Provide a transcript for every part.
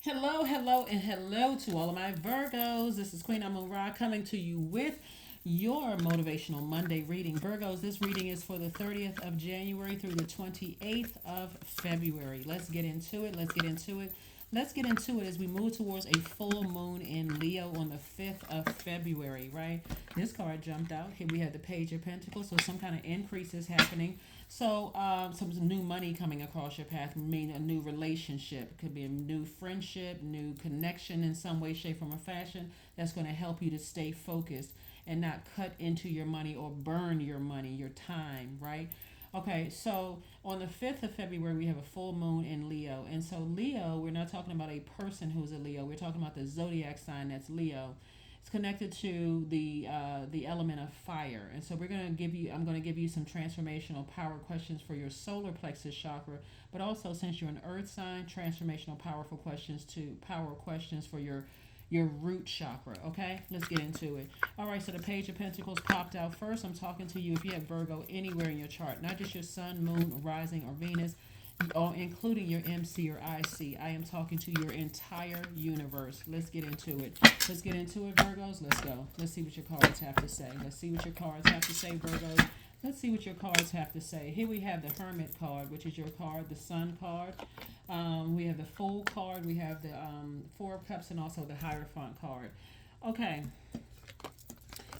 Hello, hello, and hello to all of my Virgos. This is Queen Amun Ra coming to you with your Motivational Monday reading. Virgos, this reading is for the 30th of January through the 28th of February. Let's get into it. Let's get into it. Let's get into it as we move towards a full moon in Leo on the 5th of February, right? This card jumped out. Here we have the Page of Pentacles, so some kind of increase is happening. So, some new money coming across your path, mean a new relationship. It could be a new friendship, new connection in some way, shape, form, or fashion that's going to help you to stay focused and not cut into your money or burn your money, your time, right? Okay, so on the 5th of February, we have a full moon in Leo. And so, Leo, we're not talking about a person who's a Leo, we're talking about the zodiac sign that's Leo. It's connected to the element of fire, and so I'm going to give you some transformational power questions for your solar plexus chakra, but also since you're an Earth sign, transformational power questions for your root chakra. Okay, let's get into it. All right, so the Page of Pentacles popped out first. I'm talking to you if you have Virgo anywhere in your chart, not just your Sun, Moon, Rising, or Venus, including your MC or IC. I am talking to your entire universe. Let's get into it. Let's get into it, Virgos. Let's go. Let's see what your cards have to say. Let's see what your cards have to say, Virgos. Let's see what your cards have to say. Here we have the Hermit card, which is your card, the Sun card. We have the Fool card. We have the Four of Cups and also the Hierophant card. Okay.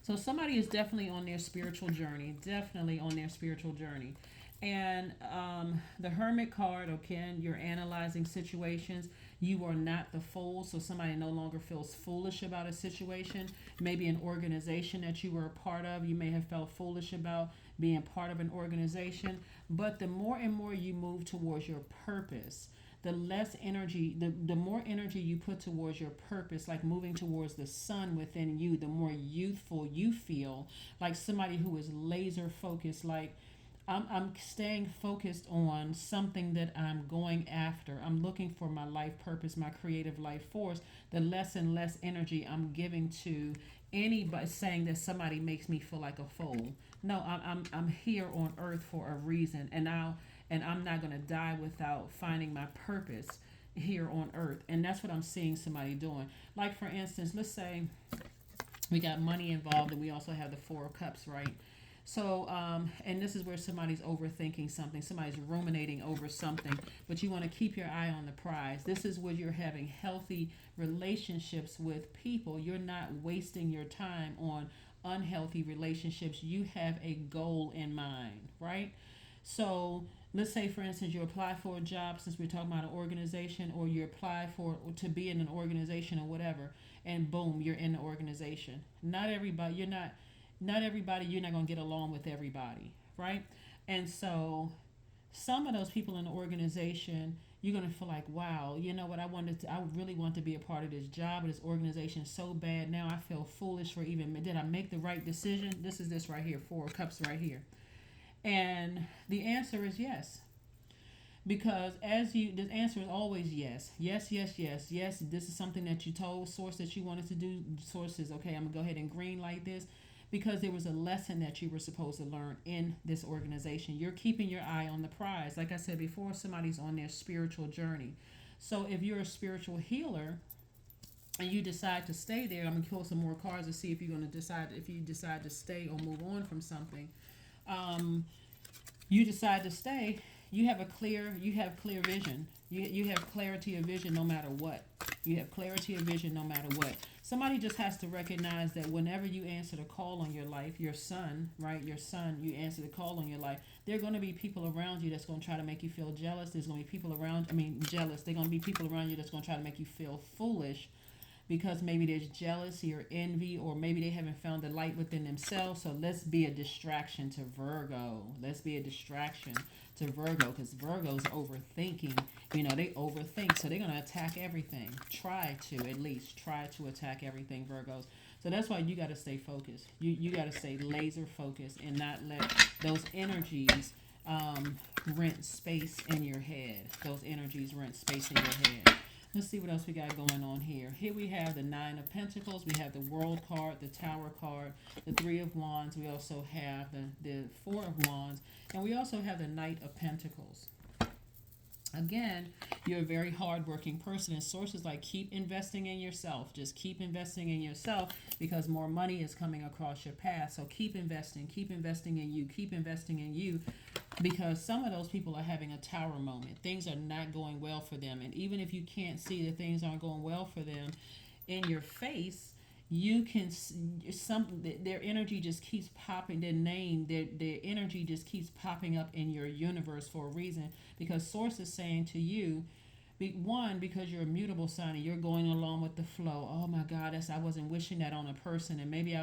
So somebody is definitely on their spiritual journey. Definitely on their spiritual journey. And the Hermit card, okay, you're analyzing situations. You are not the fool, so somebody no longer feels foolish about a situation. Maybe an organization that you were a part of, you may have felt foolish about being part of an organization. But the more and more you move towards your purpose, the less energy, the more energy you put towards your purpose, like moving towards the sun within you, the more youthful you feel, like somebody who is laser focused, like I'm staying focused on something that I'm going after. I'm looking for my life purpose, my creative life force. The less and less energy I'm giving to anybody saying that somebody makes me feel like a fool. No, I'm here on earth for a reason, and I'm not gonna die without finding my purpose here on earth. And that's what I'm seeing somebody doing. Like for instance, let's say we got money involved, and we also have the Four of Cups, right? So, and this is where somebody's overthinking something, somebody's ruminating over something, but you want to keep your eye on the prize. This is where you're having healthy relationships with people. You're not wasting your time on unhealthy relationships. You have a goal in mind, right? So, let's say, for instance, you apply for a job, since we're talking about an organization, or you apply for to be in an organization or whatever, and boom, you're in the organization. Not everybody, you're not going to get along with everybody, right? And so some of those people in the organization, you're going to feel like, wow, you know what, I really want to be a part of this job or this organization so bad. Now I feel foolish for even, did I make the right decision? This is this right here, Four of Cups right here. And the answer is yes. Because the answer is always yes. Yes, yes, yes, yes. This is something that you told source that you wanted to do. Source says, okay, I'm going to go ahead and green light this because there was a lesson that you were supposed to learn in this organization. You're keeping your eye on the prize. Like I said before, somebody's on their spiritual journey. So if you're a spiritual healer and you decide to stay there, I'm going to pull some more cards to see if you decide to stay or move on from something. You decide to stay, you have clear vision. You have clarity of vision no matter what. You have clarity of vision no matter what. Somebody just has to recognize that whenever you answer the call on your life, your son, right? Your son, you answer the call on your life. There are going to be people around you that's going to try to make you feel jealous. There's going to be people jealous. There are going to be people around you that's going to try to make you feel foolish because maybe there's jealousy or envy, or maybe they haven't found the light within themselves. So let's be a distraction to Virgo. Let's be a distraction to Virgo, because Virgo's overthinking. They overthink, so they're going to attack everything. At least try to attack everything, Virgos. So that's why you got to stay focused. You got to stay laser focused and not let those energies rent space in your head. Those energies rent space in your head. Let's see what else we got going on here. Here we have the Nine of Pentacles. We have the World card, the Tower card, the Three of Wands. We also have the Four of Wands. And we also have the Knight of Pentacles. Again, you're a very hardworking person, and sources like keep investing in yourself. Just keep investing in yourself because more money is coming across your path. So keep investing in you, keep investing in you, because some of those people are having a tower moment. Things are not going well for them, and even if you can't see that things aren't going well for them in your face, you can their energy just keeps popping, their energy just keeps popping up in your universe for a reason, because source is saying to you, one, because you're a mutable sign and you're going along with the flow. Oh my god, I wasn't wishing that on a person, and maybe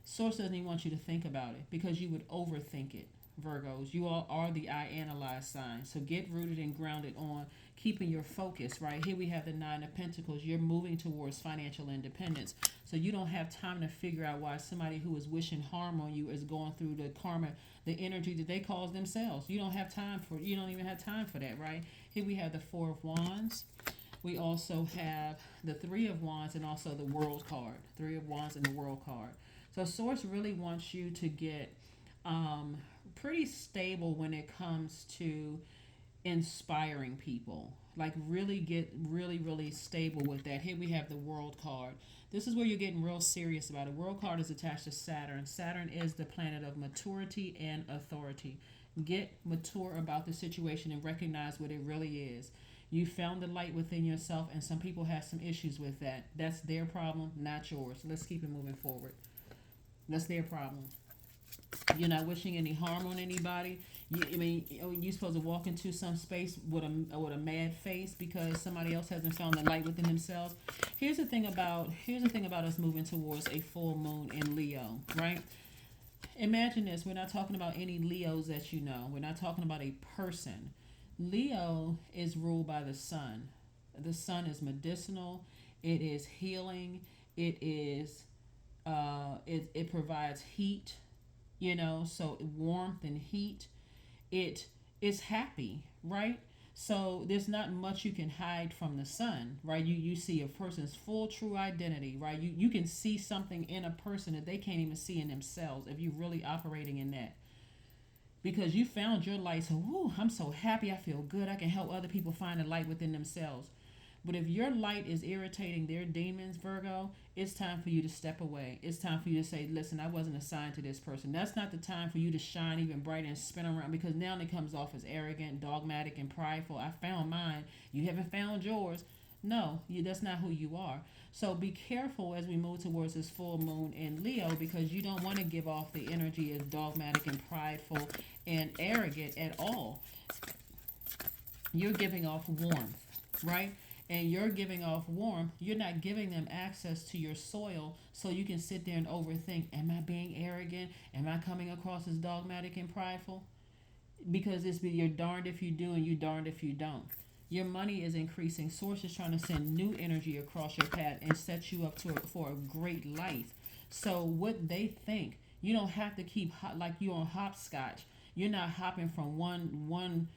source doesn't even want you to think about it because you would overthink it. Virgos, you all are the I analyze sign. So get rooted and grounded on keeping your focus, right? Here we have the Nine of Pentacles. You're moving towards financial independence. So you don't have time to figure out why somebody who is wishing harm on you is going through the karma, the energy that they cause themselves. You don't even have time for that, right? Here we have the Four of Wands. We also have the Three of Wands and also the World card. Three of Wands and the World card. So Source really wants you to get pretty stable when it comes to inspiring people. Like really get really stable with that. Here we have the World card. This is where you're getting real serious about it. World card is attached to Saturn. Saturn is the planet of maturity and authority. Get mature about the situation and recognize what it really is. You found the light within yourself, and some people have some issues with that. That's their problem, not yours. Let's keep it moving forward. That's their problem. You're not wishing any harm on anybody. You're supposed to walk into some space with a mad face because somebody else hasn't found the light within themselves. Here's the thing about us moving towards a full moon in Leo, right? Imagine this. We're not talking about any Leos that you know. We're not talking about a person. Leo is ruled by the sun. The sun is medicinal. It is healing. It is. It provides heat. So warmth and heat. It is happy, right? So there's not much you can hide from the sun, right? You see a person's full true identity, right? You can see something in a person that they can't even see in themselves if you're really operating in that. Because you found your light, so I'm so happy, I feel good, I can help other people find a light within themselves. But if your light is irritating their demons, Virgo, it's time for you to step away. It's time for you to say, listen, I wasn't assigned to this person. That's not the time for you to shine even brighter and spin around, because now it comes off as arrogant, dogmatic, and prideful. I found mine. You haven't found yours. No, that's not who you are. So be careful as we move towards this full moon in Leo, because you don't want to give off the energy as dogmatic and prideful and arrogant at all. You're giving off warmth, right? And you're giving off warmth. You're not giving them access to your soil so you can sit there and overthink, am I being arrogant? Am I coming across as dogmatic and prideful? Because you're darned if you do and you're darned if you don't. Your money is increasing. Source is trying to send new energy across your path and set you up for a great life. So what they think, you don't have to keep like you're on hopscotch. You're not hopping from one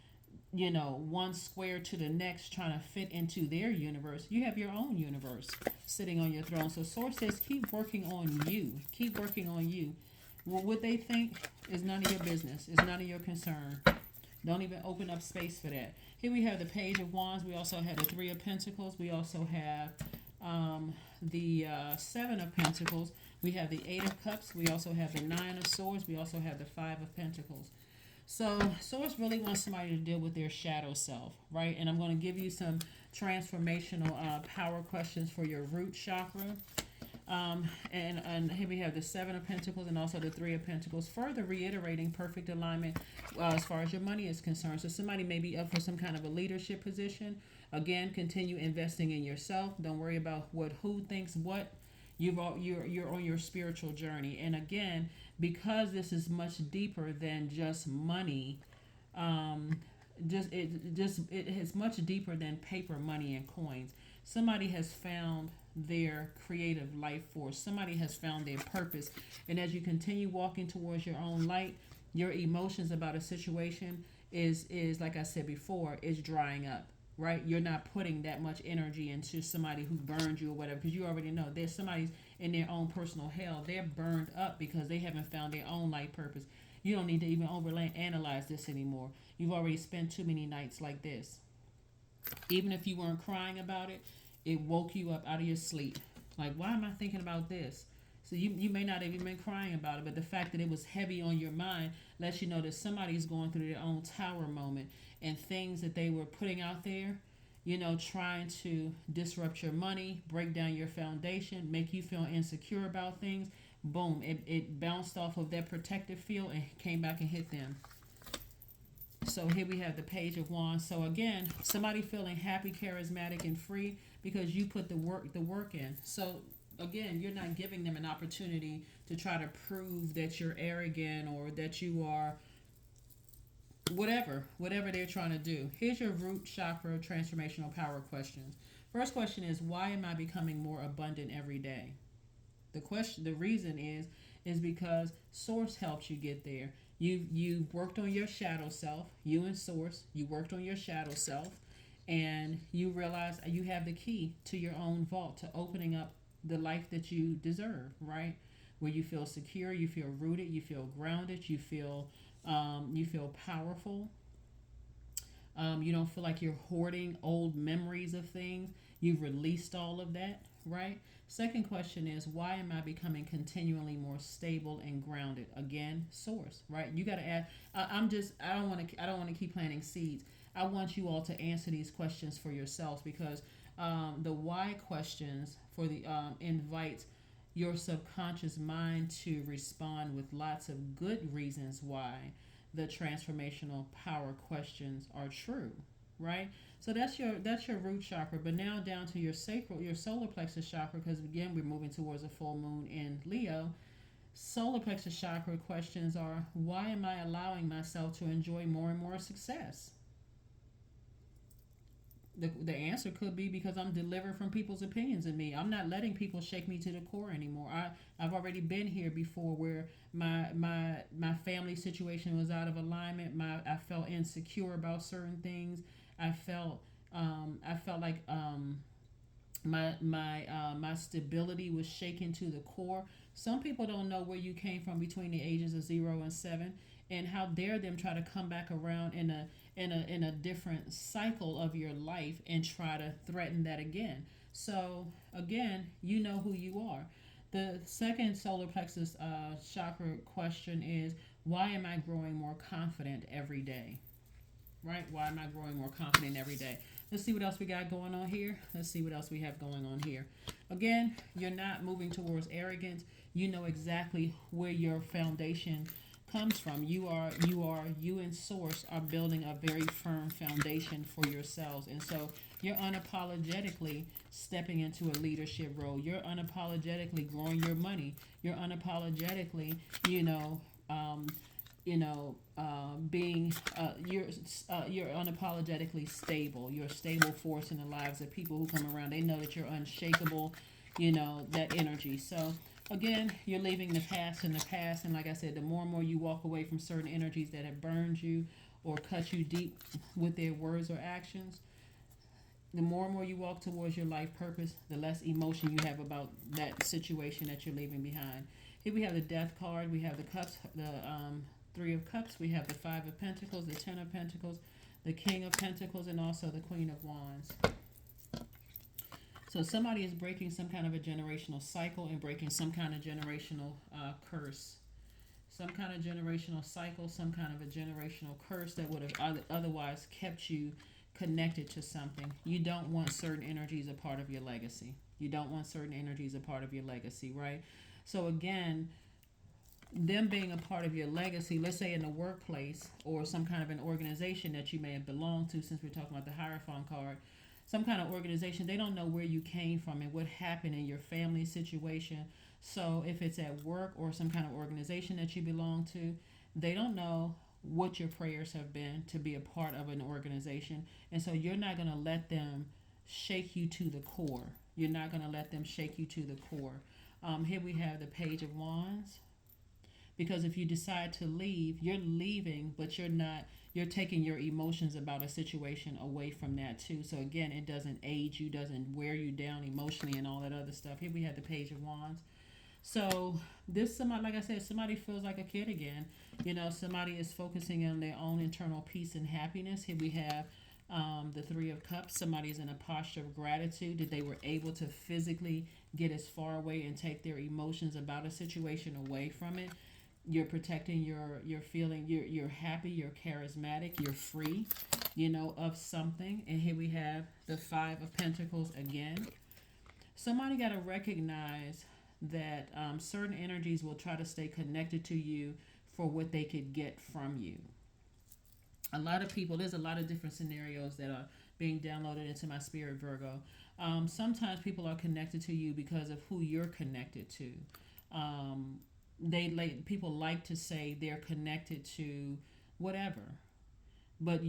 square to the next trying to fit into their universe. You have your own universe sitting on your throne. So Source says keep working on you. Keep working on you. Well, what they think is none of your business. It's none of your concern. Don't even open up space for that. Here we have the Page of Wands. We also have the Three of Pentacles. We also have the Seven of Pentacles. We have the Eight of Cups. We also have the Nine of Swords. We also have the Five of Pentacles. So Source really wants somebody to deal with their shadow self, right? And I'm going to give you some transformational power questions for your root chakra. And here we have the Seven of Pentacles and also the Three of Pentacles, further reiterating perfect alignment as far as your money is concerned. So somebody may be up for some kind of a leadership position. Again, continue investing in yourself. Don't worry about who thinks what. You're on your spiritual journey. And again, because this is much deeper than just money, it is much deeper than paper money and coins. Somebody has found their creative life force. Somebody has found their purpose. And as you continue walking towards your own light, your emotions about a situation is like I said before, is drying up. Right? You're not putting that much energy into somebody who burned you or whatever, because you already know there's somebody's in their own personal hell. They're burned up because they haven't found their own life purpose. You don't need to even analyze this anymore. You've already spent too many nights like this. Even if you weren't crying about it, it woke you up out of your sleep. Like, why am I thinking about this? So you may not have even been crying about it, but the fact that it was heavy on your mind lets you know that somebody's going through their own tower moment, and things that they were putting out there, trying to disrupt your money, break down your foundation, make you feel insecure about things. Boom, it bounced off of that protective field and came back and hit them. So here we have the Page of Wands. So again, somebody feeling happy, charismatic, and free because you put the work in. So again, you're not giving them an opportunity to try to prove that you're arrogant or that you are whatever they're trying to do. Here's your root chakra transformational power questions. First question is, why am I becoming more abundant every day? The reason is because Source helps you get there. You worked on your shadow self. You and Source, you worked on your shadow self, and you realize you have the key to your own vault to opening up the life that you deserve. Right, where you feel secure, you feel rooted, you feel grounded, you feel powerful. You don't feel like you're hoarding old memories of things. You've released all of that, right? Second question is, why am I becoming continually more stable and grounded? Again, Source, right? You got to ask. I don't want to keep planting seeds. I want you all to answer these questions for yourselves, because the why questions for the invite your subconscious mind to respond with lots of good reasons why the transformational power questions are true, right? So that's your root chakra. But now down to your sacral, your solar plexus chakra, because again we're moving towards a full moon in Leo. Solar plexus chakra questions are, why am I allowing myself to enjoy more and more success? The answer could be because I'm delivered from people's opinions of me. I'm not letting people shake me to the core anymore. I've already been here before, where my family situation was out of alignment. I felt insecure about certain things. I felt like my stability was shaken to the core. Some people don't know where you came from between the ages of 0 and 7, and how dare them try to come back around in a different cycle of your life and try to threaten that again. So again, you know who you are. The second solar plexus chakra question is, why am I growing more confident every day? Right? Why am I growing more confident every day? Let's see what else we got going on here. Let's see what else we have going on here. Again, you're not moving towards arrogance. You know exactly where your foundation comes from. You and Source are building a very firm foundation for yourselves. And so you're unapologetically stepping into a leadership role. You're unapologetically growing your money. You're unapologetically, um, being you're unapologetically stable. You're a stable force in the lives of people who come around. They know that you're unshakable. That energy. So again, you're leaving the past in the past, and like I said, the more and more you walk away from certain energies that have burned you or cut you deep with their words or actions, the more and more you walk towards your life purpose, the less emotion you have about that situation that you're leaving behind. Here we have the Death card. We have the Cups, the Three of Cups. We have the Five of Pentacles, the Ten of Pentacles, the King of Pentacles, and also the Queen of Wands. So somebody is breaking some kind of a generational cycle and breaking some kind of generational curse. Some kind of generational cycle, some kind of a generational curse that would have otherwise kept you connected to something. You don't want certain energies a part of your legacy. You don't want certain energies a part of your legacy, right? So again, them being a part of your legacy, let's say in the workplace or some kind of an organization that you may have belonged to, since we're talking about the Hierophant card, some kind of organization, they don't know where you came from and what happened in your family situation. So if it's at work or some kind of organization that you belong to, they don't know what your prayers have been to be a part of an organization. And so you're not going to let them shake you to the core. You're not going to let them shake you to the core. Here we have the Page of Wands. Because if you decide to leave, you're leaving, but you're taking your emotions about a situation away from that too. So again, it doesn't age you, doesn't wear you down emotionally and all that other stuff. Here we have the Page of Wands. So this somebody, like I said, somebody feels like a kid again. Somebody is focusing on their own internal peace and happiness. Here we have The Three of Cups, somebody's in a posture of gratitude that they were able to physically get as far away and take their emotions about a situation away from it. You're protecting your feeling. You're happy. You're charismatic. You're free, of something. And here we have the Five of Pentacles again. Somebody got to recognize that certain energies will try to stay connected to you for what they could get from you. A lot of people, there's a lot of different scenarios that are being downloaded into my spirit, Virgo. Sometimes people are connected to you because of who you're connected to. People like to say they're connected to whatever, but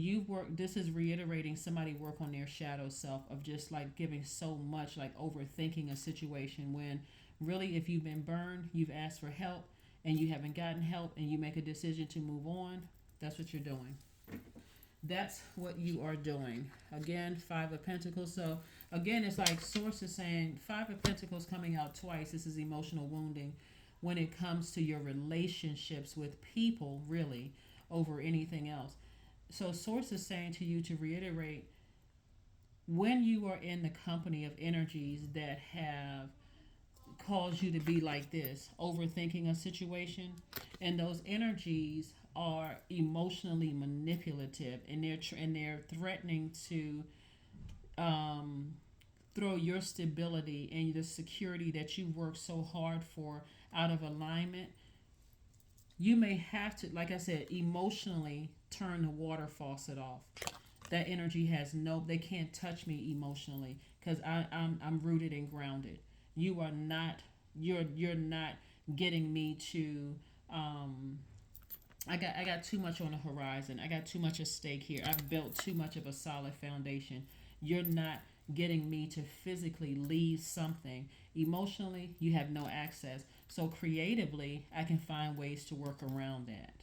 this is reiterating somebody work on their shadow self of just like giving so much, like overthinking a situation, when really if you've been burned, you've asked for help and you haven't gotten help, and you make a decision to move on. That's what you're doing. That's what you are doing. Again, Five of Pentacles. So again, it's like Source is saying Five of Pentacles coming out twice. This is emotional wounding when it comes to your relationships with people, really, over anything else. So Source is saying to you to reiterate, when you are in the company of energies that have caused you to be like this, overthinking a situation, and those energies are emotionally manipulative, and they're threatening to throw your stability and the security that you worked so hard for out of alignment. You may have to, like I said, emotionally turn the water faucet off. That energy has they can't touch me emotionally because I'm rooted and grounded. You are not, you're not getting me to, I got too much on the horizon. I got too much at stake here. I've built too much of a solid foundation. You're not getting me to physically leave something. Emotionally, you have no access. So creatively, I can find ways to work around that.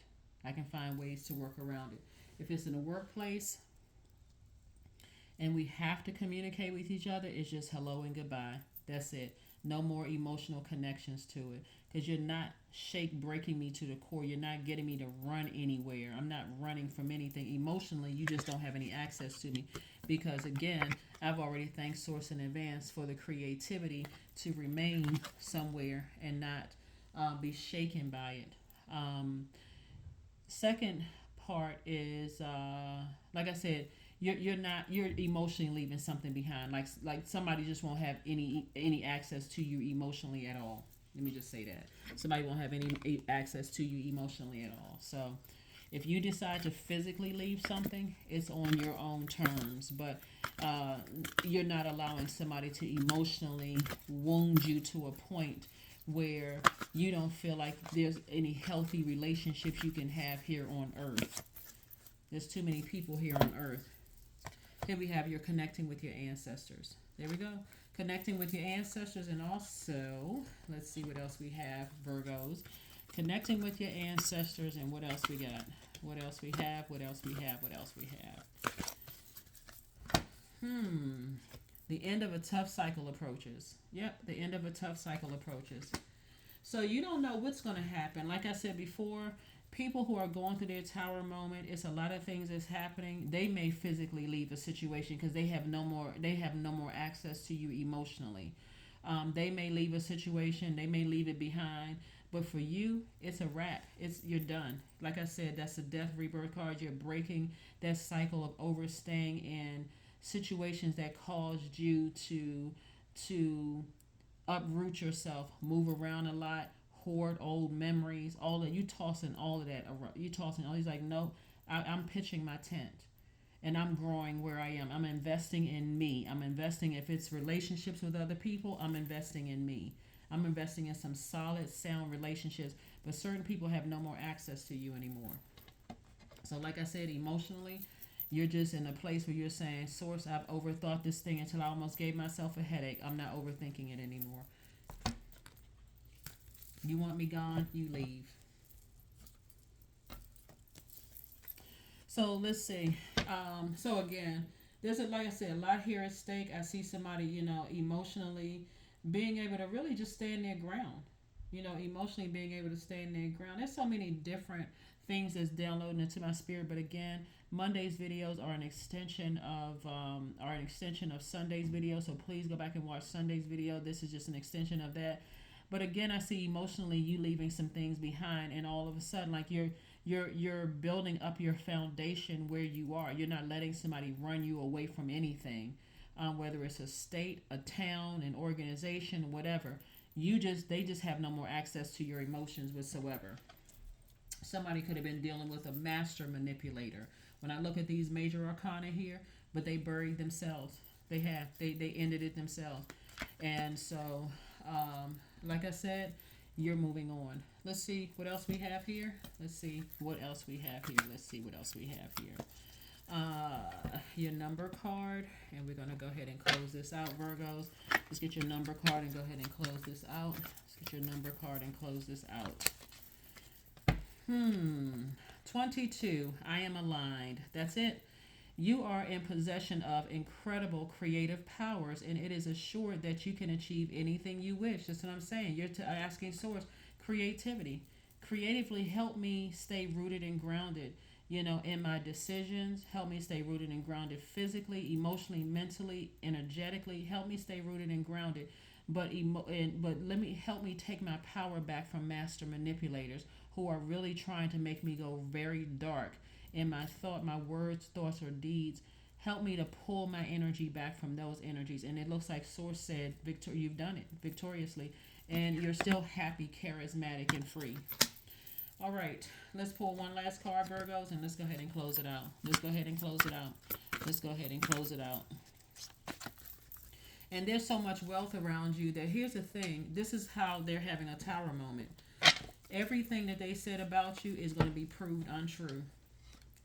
I can find ways to work around it. If it's in a workplace and we have to communicate with each other, it's just hello and goodbye. That's it. No more emotional connections to it, because you're not breaking me to the core. You're not getting me to run anywhere. I'm not running from anything. Emotionally, you just don't have any access to me, because again, I've already thanked Source in advance for the creativity to remain somewhere and not be shaken by it. Second part is, like I said, you're emotionally leaving something behind. Like somebody just won't have any access to you emotionally at all. Let me just say that somebody won't have any access to you emotionally at all. So if you decide to physically leave something, it's on your own terms, but you're not allowing somebody to emotionally wound you to a point where you don't feel like there's any healthy relationships you can have here on earth. There's too many people here on earth. Here we have you're connecting with your ancestors. There we go. Connecting with your ancestors, and also, let's see what else we have, Virgos. Connecting with your ancestors, and what else we got? What else we have? What else we have? What else we have? The end of a tough cycle approaches. Yep, the end of a tough cycle approaches. So you don't know what's going to happen. Like I said before, people who are going through their tower moment, it's a lot of things that's happening. They may physically leave a situation because they have no more access to you emotionally. They may leave a situation, they may leave it behind, but for you, it's a wrap. You're done. Like I said, that's a death rebirth card. You're breaking that cycle of overstaying in situations that caused you to uproot yourself, move around a lot, hoard old memories, all that. You tossing all of that around. You tossing all. He's like, no, I'm pitching my tent, and I'm growing where I am. I'm investing in me. I'm investing, if it's relationships with other people, I'm investing in me. I'm investing in some solid, sound relationships. But certain people have no more access to you anymore. So, like I said, emotionally, you're just in a place where you're saying, Source, I've overthought this thing until I almost gave myself a headache. I'm not overthinking it anymore. You want me gone, you leave. So let's see. So again, there's like I said, a lot here at stake. I see somebody, emotionally being able to really just stay in their ground. Emotionally being able to stay in their ground. There's so many different things that's downloading into my spirit. But again, Monday's videos are an extension of Sunday's video. So please go back and watch Sunday's video. This is just an extension of that. But again, I see emotionally you leaving some things behind, and all of a sudden, like you're building up your foundation where you are. You're not letting somebody run you away from anything, whether it's a state, a town, an organization, whatever. They just have no more access to your emotions whatsoever. Somebody could have been dealing with a master manipulator. When I look at these major arcana here, but they buried themselves. They ended it themselves. And so, like I said, you're moving on. Let's see what else we have here. Let's see what else we have here. Your number card, and we're going to go ahead and close this out, Virgos. Let's get your number card and go ahead and close this out. Let's get your number card and close this out. 22. I am aligned. That's it. You are in possession of incredible creative powers, and it is assured that you can achieve anything you wish. That's what I'm saying. You're asking Source, creativity. Creatively help me stay rooted and grounded, in my decisions. Help me stay rooted and grounded physically, emotionally, mentally, energetically. Help me stay rooted and grounded. But help me take my power back from master manipulators who are really trying to make me go very dark in my words, thoughts, or deeds. Help me to pull my energy back from those energies. And it looks like Source said, you've done it victoriously, and you're still happy, charismatic, and free. All right, let's pull one last card, Virgos, and let's go ahead and close it out. And there's so much wealth around you that here's the thing. This is how they're having a tower moment. Everything that they said about you is going to be proved untrue.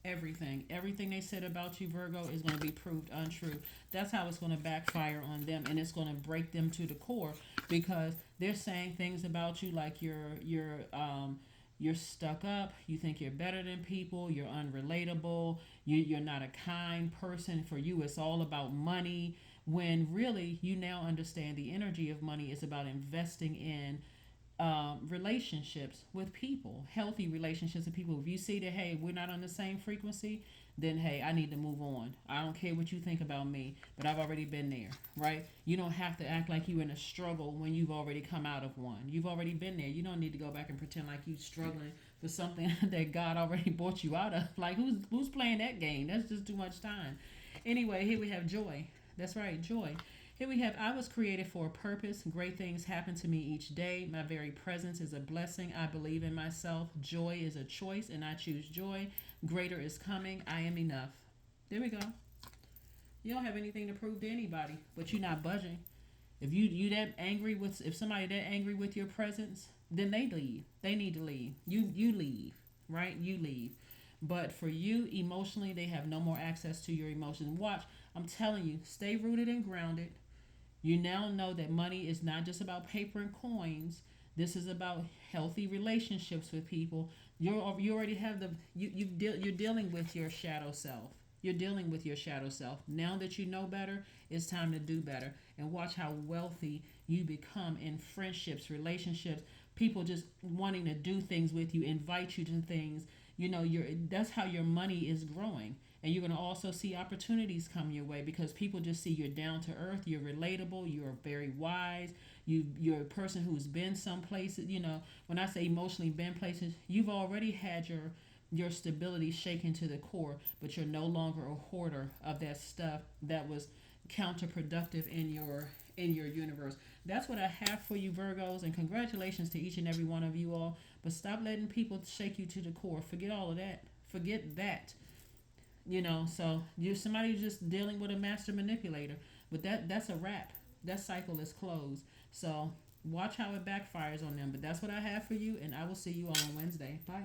Everything they said about you, Virgo, is going to be proved untrue. That's how it's going to backfire on them, and it's going to break them to the core, because they're saying things about you like you're stuck up, you think you're better than people, you're unrelatable, you're not a kind person. For you, it's all about money, when really you now understand the energy of money is about investing in relationships with people, healthy relationships with people. If you see that, hey, we're not on the same frequency, then hey, I need to move on. I don't care what you think about me, but I've already been there, right? You don't have to act like you're in a struggle when you've already come out of one. You've already been there. You don't need to go back and pretend like you're struggling for something that God already brought you out of. Like, who's playing that game? That's just too much time. Anyway, here we have joy. That's right, joy. Here we have, I was created for a purpose. Great things happen to me each day. My very presence is a blessing. I believe in myself. Joy is a choice, and I choose joy. Greater is coming. I am enough. There we go. You don't have anything to prove to anybody, but you're not budging. If if somebody that angry with your presence, then they leave. They need to leave. You leave, right? You leave. But for you, emotionally, they have no more access to your emotions. Watch, I'm telling you, stay rooted and grounded. You now know that money is not just about paper and coins. This is about healthy relationships with people. You already have you're dealing with your shadow self. You're dealing with your shadow self. Now that you know better, it's time to do better. And watch how wealthy you become in friendships, relationships, people just wanting to do things with you, invite you to things. That's how your money is growing. And you're going to also see opportunities come your way, because people just see you're down to earth, you're relatable, you're very wise, you're a person who's been some places. When I say emotionally been places, you've already had your stability shaken to the core, but you're no longer a hoarder of that stuff that was counterproductive in your universe. That's what I have for you, Virgos, and congratulations to each and every one of you all. But stop letting people shake you to the core. Forget all of that. Forget that. So you're somebody who's just dealing with a master manipulator. But that's a wrap. That cycle is closed. So watch how it backfires on them. But that's what I have for you, and I will see you all on Wednesday. Bye.